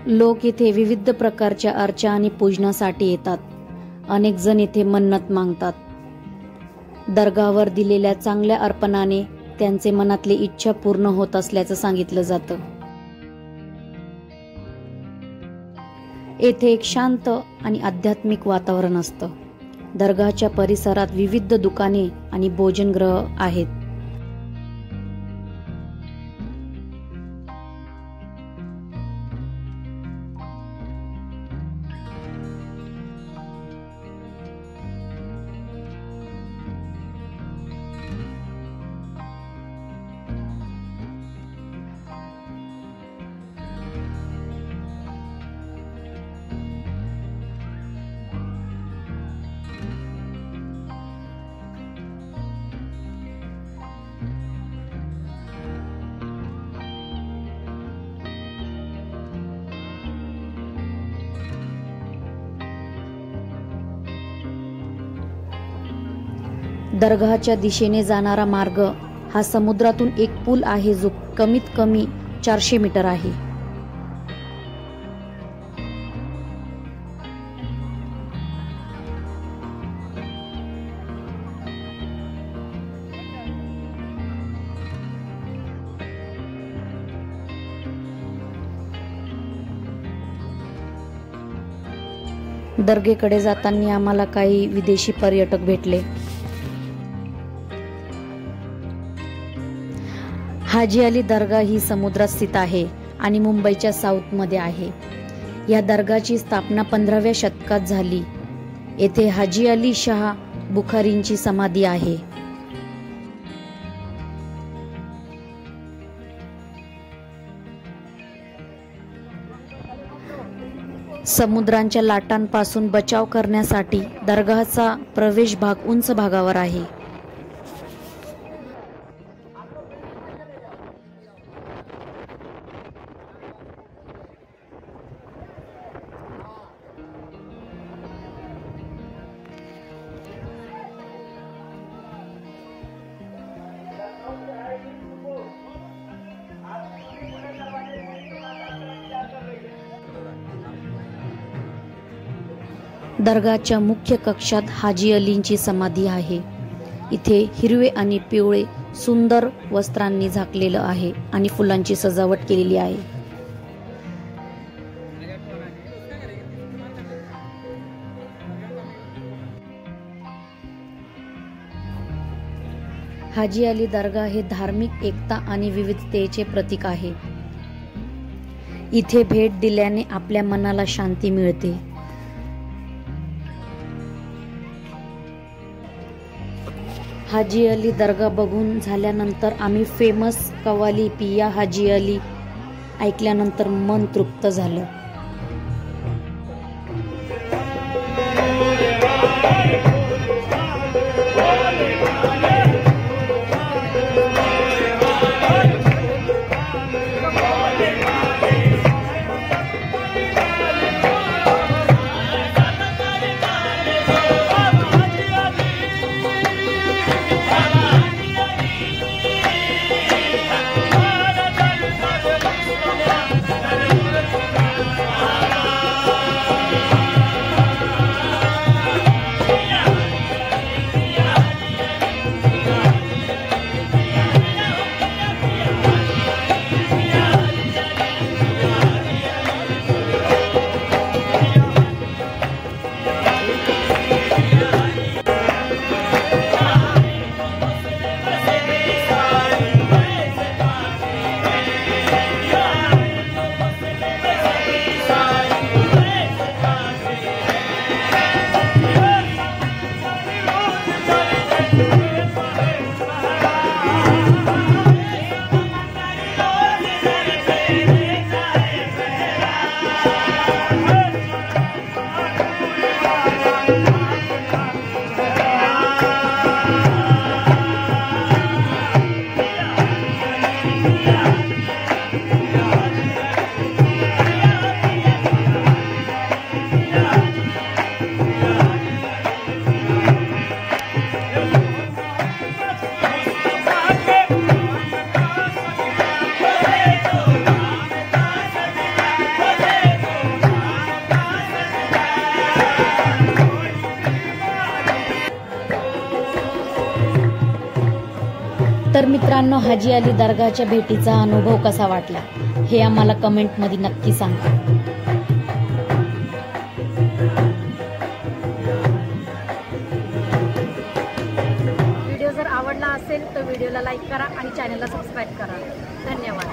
लोक इथे विविध प्रकारच्या अर्चा आणि पूजनासाठी येतात। अनेक जण इथे मन्नत मागतात। दरगावर दिलेल्या चांगल्या अर्पणाने त्यांचे मनातली इच्छा पूर्ण होत असल्याचं सांगितलं जातं। येथे एक शांत आणि आध्यात्मिक वातावरण असतं। दरगाहच्या परिसरात विविध दुकाने आणि भोजनगृह आहेत। दरगाहच्या दिशेने जाणारा मार्ग हा समुद्रातून एक पूल आहे जो कमीत कमी 400 मीटर आहे। दर्गेकडे जाताना आम्हाला काही विदेशी पर्यटक भेटले। हाजी अली दर्गा ही समुद्रात स्थित आहे आणि मुंबईच्या साऊथ मध्ये आहे। या दर्गाची स्थापना 15व्या शतकात झाली। येथे हाजी अली शाह बुखारींची समाधी आहे। समुद्राच्या लाटांपासून बचाव करण्यासाठी दरगाहचा प्रवेश भाग उंच भागावर आहे। दरगाहच्या मुख्य कक्षात हाजी अलींची समाधी आहे। इथे हिरवे आणि पिवळे सुंदर वस्त्रांनी झाकलेलं आहे आणि फुलांची सजावट केलेली आहे। हाजी अली दर्गा हे धार्मिक एकता आणि विविधतेचे प्रतीक आहे। इथे भेट दिल्याने आपल्या मनाला शांती मिळते। हाजी अली दर्गा बघून झाल्यानंतर आम्ही फेमस कव्वाली पिया हाजी अली ऐकल्यानंतर मन तृप्त झालं। मित्रांनो, हाजी अली दर्गाच्या भेटीचा अनुभव कसा वाटला हे आम्हाला कमेंटमध्ये नक्की सांगा. व्हिडिओ जर आवडला असेल तर व्हिडिओला लाईक करा आणि चॅनलला सबस्क्राईब करा. धन्यवाद.